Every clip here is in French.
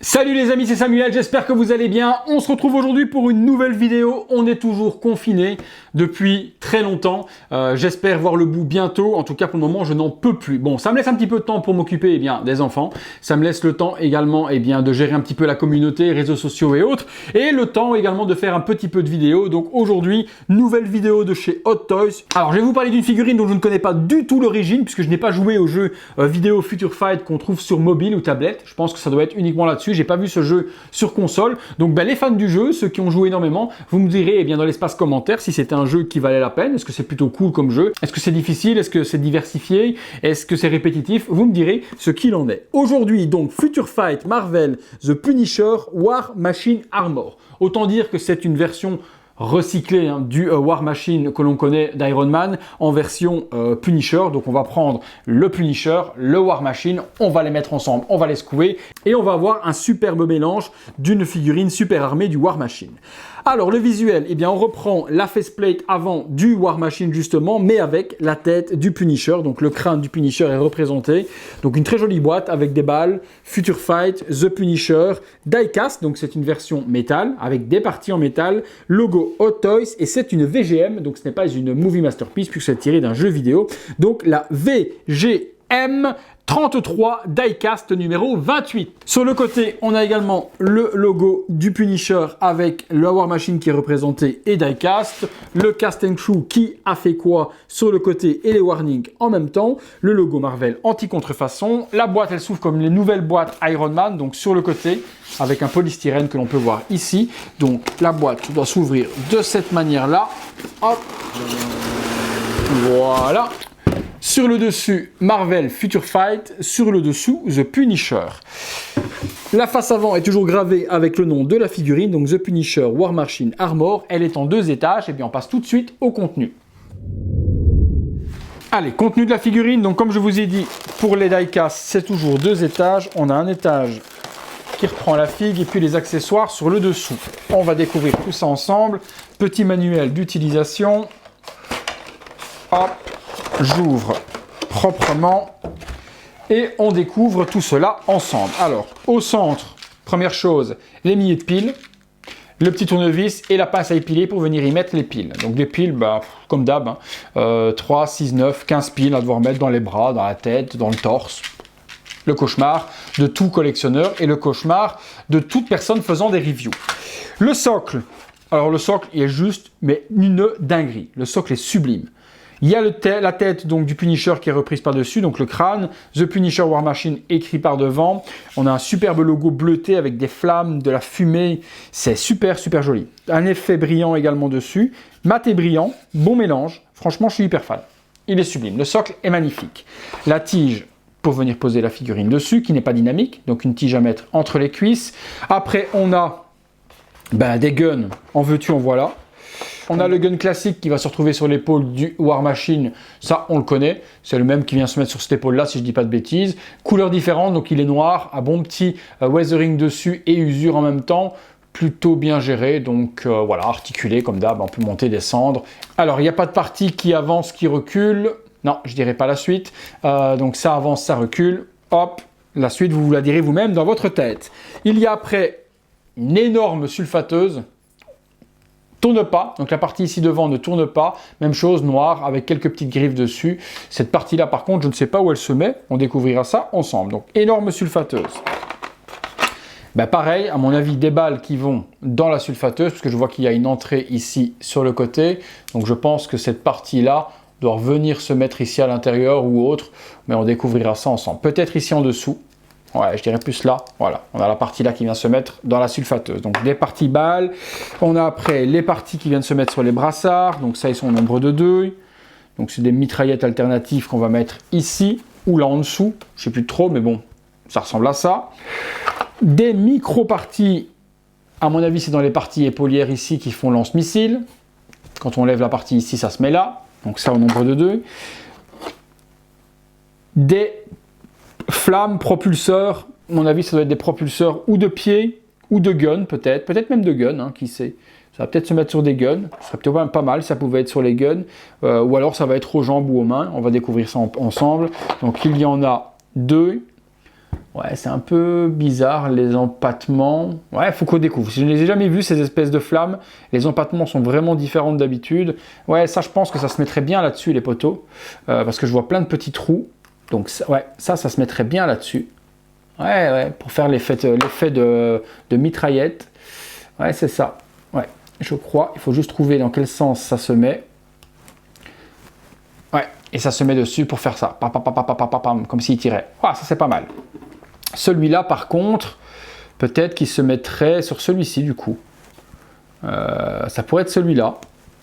Salut les amis, c'est Samuel, j'espère que vous allez bien. On se retrouve aujourd'hui pour une nouvelle vidéo. On est toujours confiné depuis très longtemps. J'espère voir le bout bientôt. En tout cas, pour le moment, je n'en peux plus. Bon, ça me laisse un petit peu de temps pour m'occuper des enfants. Ça me laisse le temps également de gérer un petit peu la communauté, réseaux sociaux et autres. Et le temps également de faire un petit peu de vidéos. Donc aujourd'hui, nouvelle vidéo de chez Hot Toys. Alors, je vais vous parler d'une figurine dont je ne connais pas du tout l'origine, puisque je n'ai pas joué au jeu vidéo Future Fight qu'on trouve sur mobile ou tablette. Je pense que ça doit être uniquement là-dessus. J'ai pas vu ce jeu sur console. Donc les fans du jeu, ceux qui ont joué énormément, vous me direz dans l'espace commentaire si c'était un jeu qui valait la peine. Est-ce que c'est plutôt cool comme jeu? Est-ce que c'est difficile? Est-ce que c'est diversifié? Est-ce que c'est répétitif? Vous me direz ce qu'il en est. Aujourd'hui, donc, Future Fight Marvel The Punisher War Machine Armor. Autant dire que c'est une version recyclé du War Machine que l'on connaît d'Iron Man en version Punisher. Donc on va prendre le Punisher, le War Machine, on va les mettre ensemble, on va les secouer et on va avoir un superbe mélange d'une figurine super armée du War Machine. Alors le visuel, on reprend la faceplate avant du War Machine justement, mais avec la tête du Punisher. Donc le crâne du Punisher est représenté. Donc une très jolie boîte avec des balles, Future Fight, The Punisher, diecast, donc c'est une version métal avec des parties en métal, logo Hot Toys et c'est une VGM, donc ce n'est pas une Movie Masterpiece puisque c'est tiré d'un jeu vidéo. Donc la VGM 33 diecast numéro 28. Sur le côté, on a également le logo du Punisher avec le War Machine qui est représenté et diecast, le cast and crew qui a fait quoi sur le côté et les warnings en même temps, le logo Marvel anti-contrefaçon, la boîte elle s'ouvre comme les nouvelles boîtes Iron Man, donc sur le côté avec un polystyrène que l'on peut voir ici. Donc la boîte doit s'ouvrir de cette manière-là. Hop, voilà. Sur le dessus, Marvel Future Fight. Sur le dessous, The Punisher. La face avant est toujours gravée avec le nom de la figurine, donc The Punisher War Machine Armor. Elle est en 2 étages. Et bien, on passe tout de suite au contenu. Allez, contenu de la figurine. Donc, comme je vous ai dit, pour les diecast, c'est toujours 2 étages. On a un étage qui reprend la figue et puis les accessoires sur le dessous. On va découvrir tout ça ensemble. Petit manuel d'utilisation. Hop. J'ouvre proprement et on découvre tout cela ensemble. Alors, au centre, première chose, les milliers de piles, le petit tournevis et la pince à épiler pour venir y mettre les piles. Donc des piles, comme d'hab, 3, 6, 9, 15 piles à devoir mettre dans les bras, dans la tête, dans le torse. Le cauchemar de tout collectionneur et le cauchemar de toute personne faisant des reviews. Le socle, alors le socle il est juste, mais une dinguerie. Le socle est sublime. Il y a la tête donc, du Punisher qui est reprise par-dessus, donc le crâne, The Punisher War Machine écrit par devant. On a un superbe logo bleuté avec des flammes, de la fumée. C'est super, super joli. Un effet brillant également dessus. Mat et brillant, bon mélange. Franchement, je suis hyper fan. Il est sublime. Le socle est magnifique. La tige pour venir poser la figurine dessus, qui n'est pas dynamique. Donc une tige à mettre entre les cuisses. Après, on a des guns. En veux-tu, en voilà. On a le gun classique qui va se retrouver sur l'épaule du War Machine, ça on le connaît, c'est le même qui vient se mettre sur cette épaule-là si je ne dis pas de bêtises. Couleur différente, donc il est noir, un bon petit weathering dessus et usure en même temps, plutôt bien géré, donc voilà, articulé comme d'hab, on peut monter, descendre. Alors il n'y a pas de partie qui avance, qui recule, non, je dirais pas la suite, donc ça avance, ça recule, hop, la suite vous la direz vous-même dans votre tête. Il y a après une énorme sulfateuse, tourne pas, donc la partie ici devant ne tourne pas, même chose, noire, avec quelques petites griffes dessus. Cette partie-là, par contre, je ne sais pas où elle se met, on découvrira ça ensemble. Donc, énorme sulfateuse. Pareil, à mon avis, des balles qui vont dans la sulfateuse, parce que je vois qu'il y a une entrée ici sur le côté, donc je pense que cette partie-là doit revenir se mettre ici à l'intérieur ou autre, mais on découvrira ça ensemble. Peut-être ici en dessous. Ouais, je dirais plus là, voilà, on a la partie là qui vient se mettre dans la sulfateuse. Donc des parties balles, on a après les parties qui viennent se mettre sur les brassards, donc ça ils sont au nombre de 2. Donc c'est des mitraillettes alternatives qu'on va mettre ici, ou là en dessous, je sais plus trop, mais bon, ça ressemble à ça. Des micro-parties, à mon avis c'est dans les parties épaulières ici qui font lance-missile. Quand on lève la partie ici, ça se met là, donc ça au nombre de 2. Des flammes, propulseurs, à mon avis ça doit être des propulseurs ou de pied ou de gun peut-être même de gun, qui sait. Ça va peut-être se mettre sur des guns, ce serait peut-être pas mal, ça pouvait être sur les guns, ou alors ça va être aux jambes ou aux mains, on va découvrir ça ensemble. Donc il y en a 2, Ouais, c'est un peu bizarre, les empattements. Ouais, faut qu'on découvre. Je ne les ai jamais vus, ces espèces de flammes. Les empattements sont vraiment différents d'habitude. Ouais, ça, je pense que ça se mettrait bien là-dessus, les poteaux. Parce que je vois plein de petits trous. Donc, ouais, ça se mettrait bien là-dessus. Ouais, pour faire l'effet de mitraillette. Ouais, c'est ça. Ouais, je crois. Il faut juste trouver dans quel sens ça se met. Ouais, et ça se met dessus pour faire ça. Comme s'il tirait. Ah, ça, c'est pas mal. Celui-là, par contre, peut-être qu'il se mettrait sur celui-ci, du coup. Ça pourrait être celui-là.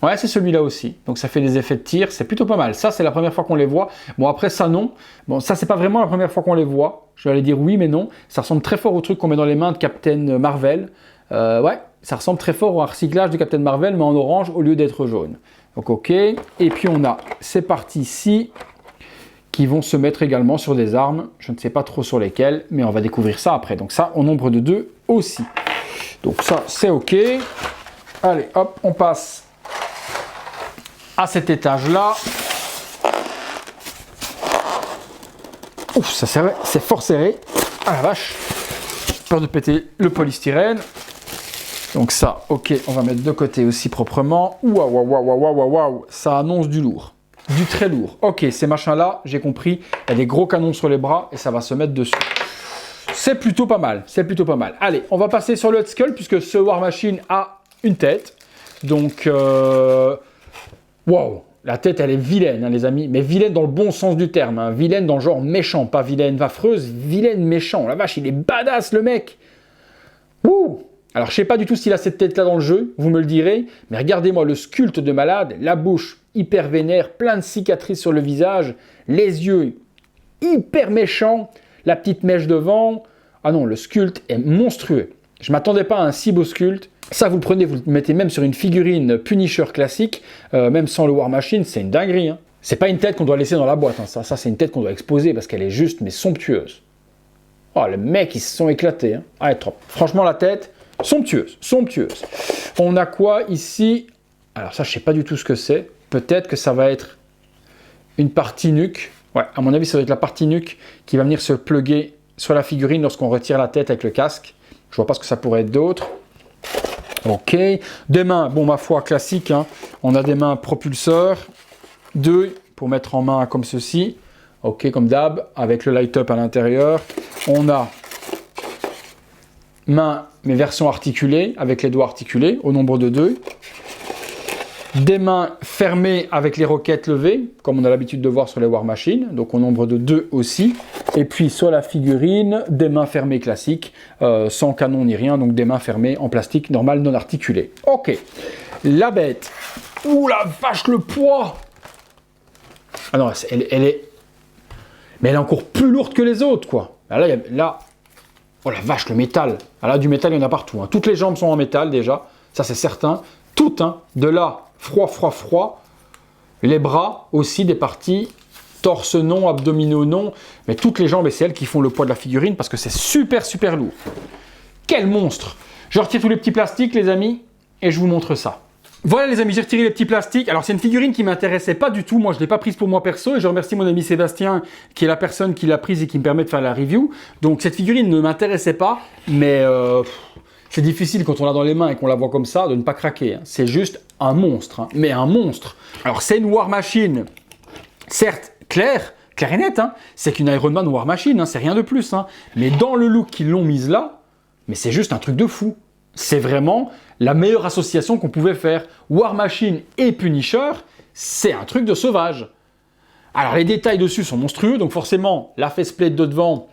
Ouais, c'est celui-là aussi. Donc, ça fait des effets de tir. C'est plutôt pas mal. Ça, c'est la première fois qu'on les voit. Bon, après, ça, non. Bon, ça, c'est pas vraiment la première fois qu'on les voit. Je vais aller dire oui, mais non. Ça ressemble très fort au truc qu'on met dans les mains de Captain Marvel. Ouais, ça ressemble très fort au recyclage de Captain Marvel, mais en orange au lieu d'être jaune. Donc, OK. Et puis, on a ces parties-ci qui vont se mettre également sur des armes. Je ne sais pas trop sur lesquelles, mais on va découvrir ça après. Donc ça, au nombre de 2 aussi. Donc ça, c'est OK. Allez, hop, on passe à cet étage-là. Ouf, ça serré, c'est fort serré. Ah la vache, j'ai peur de péter le polystyrène. Donc ça, OK, on va mettre de côté aussi proprement. Waouh, ça annonce du lourd. Du très lourd. OK, ces machins-là, j'ai compris. Il y a des gros canons sur les bras et ça va se mettre dessus. C'est plutôt pas mal. C'est plutôt pas mal. Allez, on va passer sur le Skull puisque ce War Machine a une tête. Donc, waouh, la tête, elle est vilaine, hein, les amis. Mais vilaine dans le bon sens du terme. Hein. Vilaine dans le genre méchant. Pas vilaine vafreuse, vilaine méchant. La vache, il est badass, le mec. Ouh. Alors, je sais pas du tout s'il a cette tête-là dans le jeu, vous me le direz, mais regardez-moi le sculpte de malade, la bouche hyper vénère, plein de cicatrices sur le visage, les yeux hyper méchants, la petite mèche devant. Ah non, le sculpte est monstrueux. Je m'attendais pas à un si beau sculpte. Ça, vous le prenez, vous le mettez même sur une figurine Punisher classique, même sans le War Machine, c'est une dinguerie. Hein. C'est pas une tête qu'on doit laisser dans la boîte, hein. Ça c'est une tête qu'on doit exposer parce qu'elle est juste, mais somptueuse. Oh, les mecs, ils se sont éclatés. Hein. Ah, trop. Franchement, la tête... somptueuse. On a quoi ici? Alors ça, je sais pas du tout ce que c'est. Peut-être que ça va être une partie nuque. Ouais, à mon avis, ça va être la partie nuque qui va venir se plugger sur la figurine lorsqu'on retire la tête avec le casque. Je vois pas ce que ça pourrait être d'autre. OK. Des mains, bon, ma foi, classique. Hein. On a des mains propulseurs. 2 pour mettre en main comme ceci. OK, comme d'hab, avec le light-up à l'intérieur. On a mains, mais version articulée, avec les doigts articulés, au nombre de 2. Des mains fermées avec les roquettes levées, comme on a l'habitude de voir sur les War Machines, donc au nombre de 2 aussi. Et puis sur la figurine, des mains fermées classiques, sans canon ni rien, donc des mains fermées en plastique normal, non articulé. OK, la bête. Ouh la vache, le poids! Ah non, elle est... Mais elle est encore plus lourde que les autres, quoi. Là, oh la vache, le métal. Ah là, du métal, il y en a partout. Hein. Toutes les jambes sont en métal, déjà. Ça, c'est certain. Toutes, hein. De là, froid. Les bras aussi, des parties. Torse non, abdominaux non. Mais toutes les jambes, et c'est elles qui font le poids de la figurine parce que c'est super lourd. Quel monstre! Je retire tous les petits plastiques, les amis, et je vous montre ça. Voilà les amis, j'ai retiré les petits plastiques. Alors c'est une figurine qui ne m'intéressait pas du tout. Moi je ne l'ai pas prise pour moi perso et je remercie mon ami Sébastien qui est la personne qui l'a prise et qui me permet de faire la review. Donc cette figurine ne m'intéressait pas, mais c'est difficile quand on l'a dans les mains et qu'on la voit comme ça de ne pas craquer. Hein. C'est juste un monstre, hein. Mais un monstre. Alors c'est une War Machine, certes claire et nette. Hein. C'est qu'une Iron Man War Machine, hein. C'est rien de plus. Hein. Mais dans le look qu'ils l'ont mise là, mais c'est juste un truc de fou. C'est vraiment la meilleure association qu'on pouvait faire. War Machine et Punisher, c'est un truc de sauvage. Alors les détails dessus sont monstrueux, donc forcément la faceplate de devant,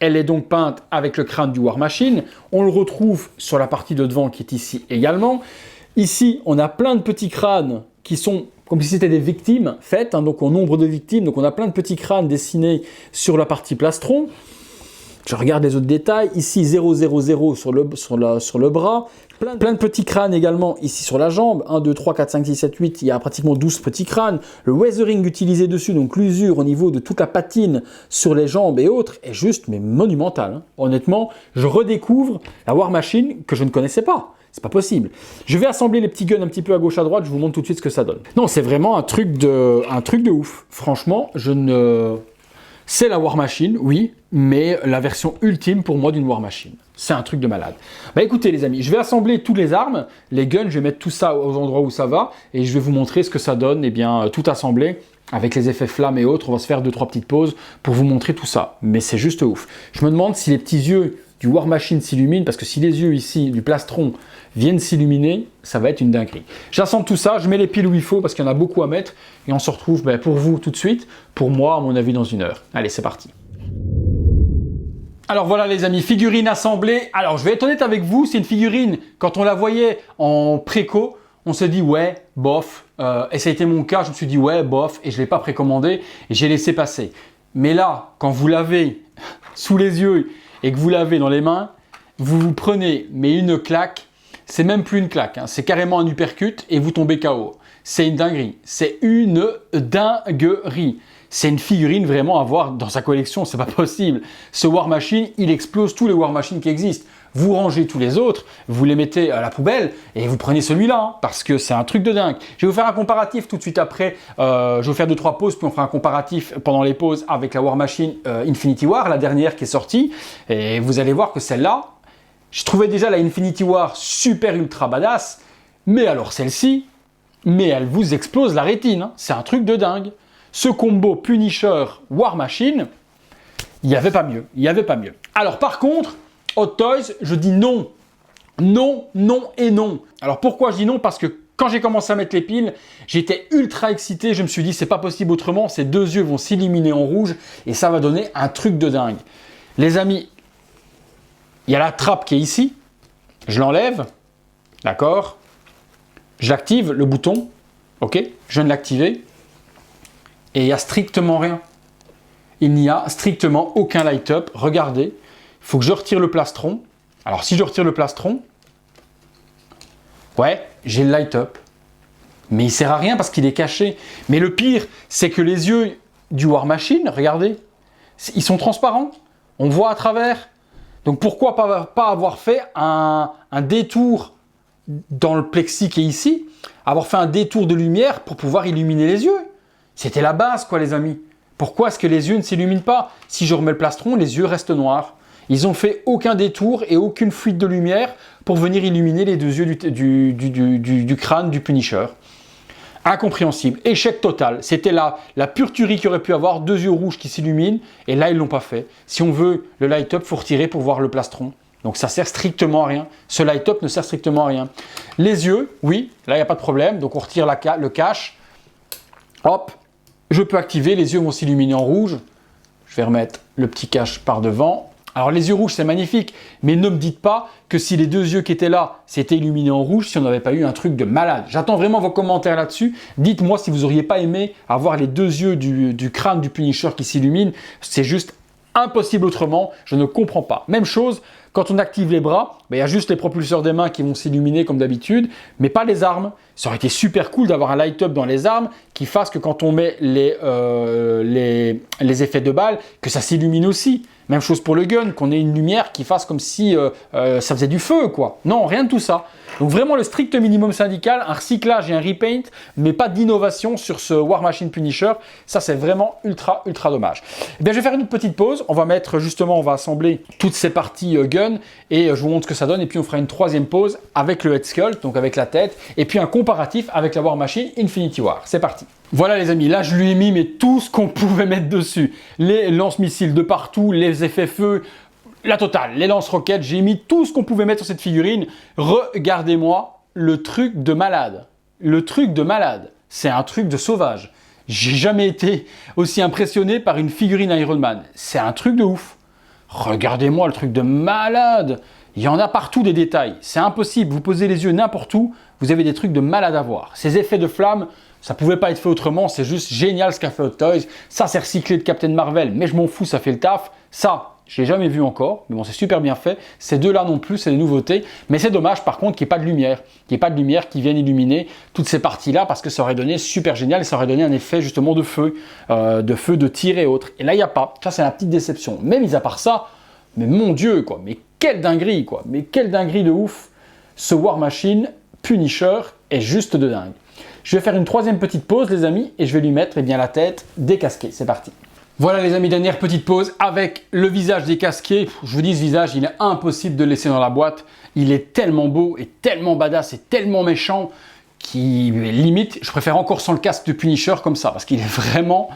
elle est donc peinte avec le crâne du War Machine. On le retrouve sur la partie de devant qui est ici également. Ici, on a plein de petits crânes qui sont comme si c'était des victimes faites, hein, donc au nombre de victimes. Donc on a plein de petits crânes dessinés sur la partie plastron. Je regarde les autres détails, ici 000 sur le bras, plein de petits crânes également ici sur la jambe, 1, 2, 3, 4, 5, 6, 7, 8, il y a pratiquement 12 petits crânes. Le weathering utilisé dessus, donc l'usure au niveau de toute la patine sur les jambes et autres, est juste mais monumental. Hein. Honnêtement, je redécouvre la War Machine que je ne connaissais pas. C'est pas possible. Je vais assembler les petits guns un petit peu à gauche à droite, je vous montre tout de suite ce que ça donne. Non, c'est vraiment un truc de ouf. Franchement, C'est la War Machine, oui, mais la version ultime pour moi d'une War Machine. C'est un truc de malade. Bah écoutez les amis, je vais assembler toutes les armes, les guns, je vais mettre tout ça aux endroits où ça va et je vais vous montrer ce que ça donne, et bien tout assemblé avec les effets flammes et autres. On va se faire 2-3 petites pauses pour vous montrer tout ça, mais c'est juste ouf. Je me demande si les petits yeux du War Machine s'illuminent, parce que si les yeux ici du plastron viennent s'illuminer, ça va être une dinguerie. J'assemble tout ça, je mets les piles où il faut parce qu'il y en a beaucoup à mettre et on se retrouve pour vous tout de suite, pour moi à mon avis dans 1 heure. Allez, c'est parti. Alors voilà les amis, figurine assemblée. Alors je vais être honnête avec vous, c'est une figurine, quand on la voyait en préco, on se dit ouais, bof, et ça a été mon cas, je me suis dit ouais, bof, et je ne l'ai pas précommandé, et j'ai laissé passer. Mais là, quand vous l'avez sous les yeux et que vous l'avez dans les mains, vous vous prenez mais une claque, c'est même plus une claque, hein, c'est carrément un uppercut et vous tombez KO. C'est une dinguerie, c'est une dinguerie. C'est une figurine vraiment à avoir dans sa collection, c'est pas possible. Ce War Machine, il explose tous les War Machines qui existent. Vous rangez tous les autres, vous les mettez à la poubelle et vous prenez celui-là, hein, parce que c'est un truc de dingue. Je vais vous faire un comparatif tout de suite après. Je vais vous faire 2-3 pauses, puis on fera un comparatif pendant les pauses avec la War Machine Infinity War, la dernière qui est sortie. Et vous allez voir que celle-là, je trouvais déjà la Infinity War super ultra badass, mais alors celle-ci, mais elle vous explose la rétine, hein. C'est un truc de dingue. Ce combo Punisher War Machine, il n'y avait pas mieux, il n'y avait pas mieux. Alors par contre, Hot Toys, je dis non. Non, non et non. Alors pourquoi je dis non? Parce que quand j'ai commencé à mettre les piles, j'étais ultra excité, je me suis dit c'est pas possible autrement, ces deux yeux vont s'illuminer en rouge et ça va donner un truc de dingue. Les amis, il y a la trappe qui est ici, je l'enlève, d'accord? J'active le bouton, ok? Je viens de l'activer. Et il n'y a strictement rien. Il n'y a strictement aucun light-up. Regardez, il faut que je retire le plastron. Alors si je retire le plastron, ouais, j'ai le light-up. Mais il ne sert à rien parce qu'il est caché. Mais le pire, c'est que les yeux du War Machine, regardez, ils sont transparents. On voit à travers. Donc pourquoi pas avoir fait un détour dans le plexi qui est ici, avoir fait un détour de lumière pour pouvoir illuminer les yeux? C'était la base, quoi, les amis. Pourquoi est-ce que les yeux ne s'illuminent pas? Si je remets le plastron, les yeux restent noirs. Ils n'ont fait aucun détour et aucune fuite de lumière pour venir illuminer les deux yeux du crâne du Punisher. Incompréhensible. Échec total. C'était la pure tuerie qu'il aurait pu avoir, deux yeux rouges qui s'illuminent, et là, ils ne l'ont pas fait. Si on veut le light-up, il faut retirer pour voir le plastron. Donc ça sert strictement à rien. Ce light-up ne sert strictement à rien. Les yeux, oui, là, il n'y a pas de problème. Donc on retire le cache. Hop. Je peux activer, les yeux vont s'illuminer en rouge. Je vais remettre le petit cache par devant. Alors les yeux rouges, c'est magnifique, mais ne me dites pas que si les deux yeux qui étaient là s'étaient illuminés en rouge, si on n'avait pas eu un truc de malade. J'attends vraiment vos commentaires là-dessus. Dites-moi si vous n'auriez pas aimé avoir les deux yeux du crâne du Punisher qui s'illuminent. C'est juste impossible autrement, je ne comprends pas. Même chose, quand on active les bras, il y a juste les propulseurs des mains qui vont s'illuminer comme d'habitude, mais pas les armes. Ça aurait été super cool d'avoir un light-up dans les armes qui fasse que quand on met les effets de balles, que ça s'illumine aussi. Même chose pour le gun, qu'on ait une lumière qui fasse comme si ça faisait du feu, quoi. Non, rien de tout ça. Donc vraiment le strict minimum syndical, un recyclage et un repaint, mais pas d'innovation sur ce War Machine Punisher. Ça, c'est vraiment ultra, ultra dommage. Eh bien, je vais faire une petite pause. On va mettre justement, on va assembler toutes ces parties gun et je vous montre ce que ça donne. Et puis, on fera une troisième pause avec le head sculpt, donc avec la tête, et puis un comparatif avec la War Machine Infinity War. C'est parti. Voilà les amis, là je lui ai mis mais tout ce qu'on pouvait mettre dessus. Les lance-missiles de partout, les effets feu, la totale, les lance-roquettes, j'ai mis tout ce qu'on pouvait mettre sur cette figurine. Regardez-moi le truc de malade. Le truc de malade, c'est un truc de sauvage. J'ai jamais été aussi impressionné par une figurine Iron Man. C'est un truc de ouf. Regardez-moi le truc de malade. Il y en a partout des détails. C'est impossible, vous posez les yeux n'importe où, vous avez des trucs de malade à voir. Ces effets de flamme, ça pouvait pas être fait autrement, c'est juste génial ce qu'a fait Hot Toys. Ça, c'est recyclé de Captain Marvel, mais je m'en fous, ça fait le taf. Ça, je l'ai jamais vu encore, mais bon, c'est super bien fait. Ces deux-là non plus, c'est des nouveautés. Mais c'est dommage, par contre, qu'il n'y ait pas de lumière. Qu'il n'y ait pas de lumière qui vienne illuminer toutes ces parties-là, parce que ça aurait donné super génial et ça aurait donné un effet justement de feu, de tir et autres. Et là, il n'y a pas. Ça, c'est la petite déception. Mais mis à part ça, mais mon Dieu, quoi. Mais quelle dinguerie, quoi. Mais quelle dinguerie de ouf. Ce War Machine Punisher est juste de dingue. Je vais faire une troisième petite pause, les amis, et je vais lui mettre la tête décasquée. C'est parti. Voilà les amis, dernière petite pause avec le visage décasqué. Je vous dis, ce visage, il est impossible de le laisser dans la boîte. Il est tellement beau et tellement badass et tellement méchant qu'il limite, je préfère encore sans le casque de Punisher comme ça parce qu'il est vraiment,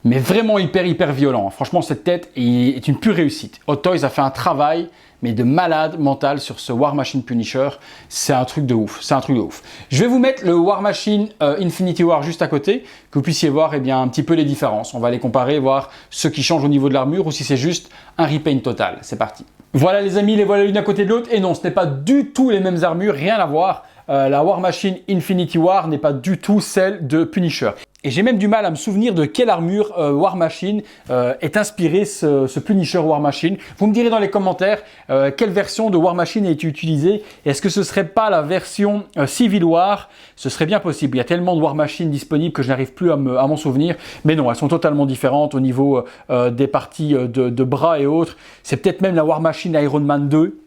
mais vraiment hyper violent. Franchement, cette tête est une pure réussite. Hot Toys a fait un travail mais de malade mental sur ce War Machine Punisher. C'est un truc de ouf, c'est un truc de ouf. Je vais vous mettre le War Machine Infinity War juste à côté, que vous puissiez voir un petit peu les différences. On va les comparer, voir ce qui change au niveau de l'armure ou si c'est juste un repaint total. C'est parti. Voilà les amis, les voilà l'une à côté de l'autre. Et non, ce n'est pas du tout les mêmes armures, rien à voir. La War Machine Infinity War n'est pas du tout celle de Punisher. Et j'ai même du mal à me souvenir de quelle armure War Machine est inspiré ce Punisher War Machine. Vous me direz dans les commentaires quelle version de War Machine a été utilisée. Est-ce que ce serait pas la version Civil War? Ce serait bien possible. Il y a tellement de War Machine disponibles que je n'arrive plus à m'en souvenir. Mais non, elles sont totalement différentes au niveau des parties de bras et autres. C'est peut-être même la War Machine Iron Man 2.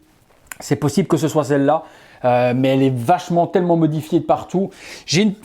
C'est possible que ce soit celle-là. Mais elle est vachement tellement modifiée de partout.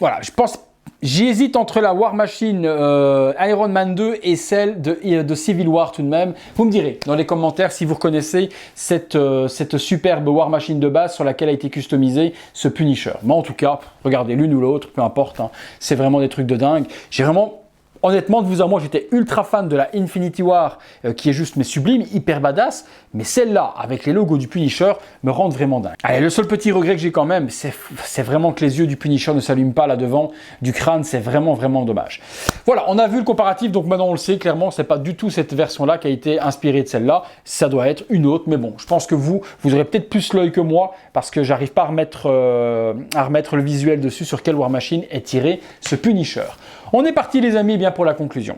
Voilà, je pense... J'hésite entre la War Machine Iron Man 2 et celle de Civil War tout de même. Vous me direz dans les commentaires si vous reconnaissez cette superbe War Machine de base sur laquelle a été customisé ce Punisher. Mais en tout cas, regardez l'une ou l'autre, peu importe. Hein, c'est vraiment des trucs de dingue. J'ai vraiment... Honnêtement, de vous à moi, j'étais ultra fan de la Infinity War qui est juste mais sublime, hyper badass. Mais celle-là, avec les logos du Punisher, me rendent vraiment dingue. Allez, le seul petit regret que j'ai quand même, c'est vraiment que les yeux du Punisher ne s'allument pas là devant du crâne. C'est vraiment dommage. Voilà, on a vu le comparatif, donc maintenant on le sait clairement, c'est pas du tout cette version-là qui a été inspirée de celle-là. Ça doit être une autre, mais bon, je pense que vous aurez peut-être plus l'œil que moi parce que j'arrive pas à remettre le visuel dessus sur quelle War Machine est tiré ce Punisher. On est parti les amis, bien pour la conclusion.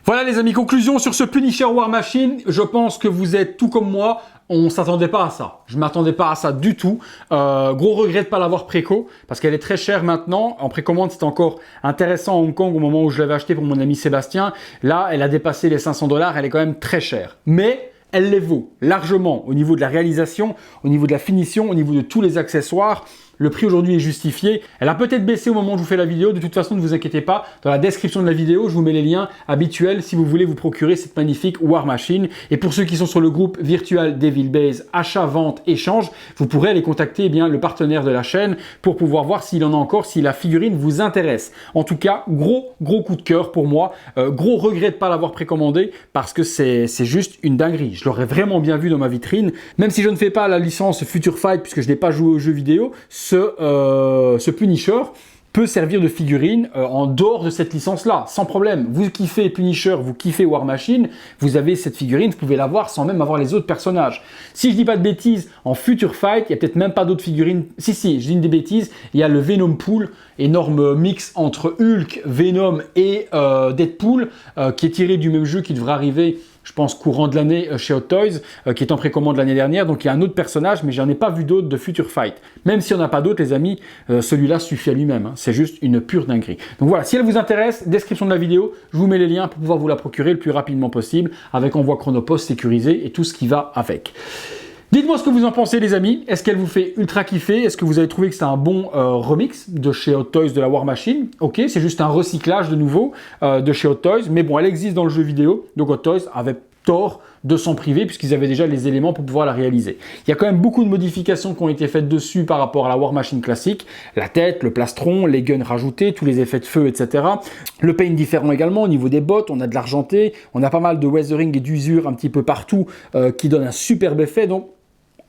Voilà les amis, conclusion sur ce Punisher War Machine. Je pense que vous êtes tout comme moi, on ne s'attendait pas à ça. Je ne m'attendais pas à ça du tout. Gros regret de ne pas l'avoir préco, parce qu'elle est très chère maintenant. En précommande, c'était encore intéressant à Hong Kong au moment où je l'avais acheté pour mon ami Sébastien. Là, elle a dépassé les 500 $, elle est quand même très chère. Mais elle les vaut largement au niveau de la réalisation, au niveau de la finition, au niveau de tous les accessoires. Le prix aujourd'hui est justifié. Elle a peut-être baissé au moment où je vous fais la vidéo. De toute façon, ne vous inquiétez pas. Dans la description de la vidéo, je vous mets les liens habituels si vous voulez vous procurer cette magnifique War Machine. Et pour ceux qui sont sur le groupe Virtual Devil Base, achat, vente, échange, vous pourrez aller contacter le partenaire de la chaîne pour pouvoir voir s'il en a encore, si la figurine vous intéresse. En tout cas, gros coup de cœur pour moi. Gros regret de ne pas l'avoir précommandé parce que c'est juste une dinguerie. Je l'aurais vraiment bien vu dans ma vitrine. Même si je ne fais pas la licence Future Fight puisque je n'ai pas joué aux jeux vidéo, ce Punisher peut servir de figurine en dehors de cette licence-là, sans problème. Vous kiffez Punisher, vous kiffez War Machine, vous avez cette figurine, vous pouvez l'avoir sans même avoir les autres personnages. Si je dis pas de bêtises, en Future Fight, il n'y a peut-être même pas d'autres figurines. Si, je dis des bêtises, il y a le Venom Pool, énorme mix entre Hulk, Venom et Deadpool, qui est tiré du même jeu qui devrait arriver, je pense, courant de l'année chez Hot Toys, qui est en précommande l'année dernière. Donc il y a un autre personnage, mais j'en ai pas vu d'autres de Future Fight. Même s'il n'y en a pas d'autres, les amis, celui-là suffit à lui-même. Hein. C'est juste une pure dinguerie. Donc voilà, si elle vous intéresse, description de la vidéo, je vous mets les liens pour pouvoir vous la procurer le plus rapidement possible, avec envoi Chronopost sécurisé et tout ce qui va avec. Dites-moi ce que vous en pensez les amis, est-ce qu'elle vous fait ultra kiffer? Est-ce que vous avez trouvé que c'est un bon remix de chez Hot Toys de la War Machine? Ok, c'est juste un recyclage de nouveau de chez Hot Toys, mais bon, elle existe dans le jeu vidéo, donc Hot Toys avait tort de s'en priver puisqu'ils avaient déjà les éléments pour pouvoir la réaliser. Il y a quand même beaucoup de modifications qui ont été faites dessus par rapport à la War Machine classique, la tête, le plastron, les guns rajoutés, tous les effets de feu, etc. Le paint différent également au niveau des bottes, on a de l'argenté, on a pas mal de weathering et d'usure un petit peu partout qui donnent un superbe effet, donc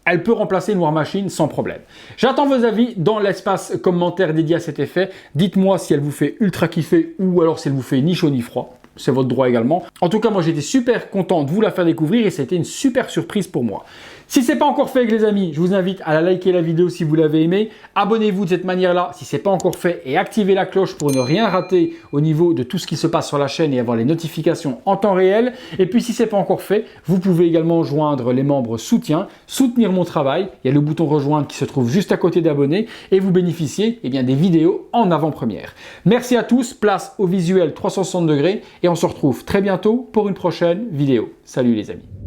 elle peut remplacer une War Machine sans problème. J'attends vos avis dans l'espace commentaire dédié à cet effet. Dites-moi si elle vous fait ultra kiffer ou alors si elle vous fait ni chaud ni froid. C'est votre droit également. En tout cas, moi j'étais super content de vous la faire découvrir et c'était une super surprise pour moi. Si ce n'est pas encore fait les amis, je vous invite à liker la vidéo si vous l'avez aimé. Abonnez-vous de cette manière-là si ce n'est pas encore fait et activez la cloche pour ne rien rater au niveau de tout ce qui se passe sur la chaîne et avoir les notifications en temps réel. Et puis si ce n'est pas encore fait, vous pouvez également joindre les membres soutien, soutenir mon travail. Il y a le bouton rejoindre qui se trouve juste à côté d'abonner et vous bénéficiez des vidéos en avant-première. Merci à tous, place au visuel 360 degrés et on se retrouve très bientôt pour une prochaine vidéo. Salut les amis.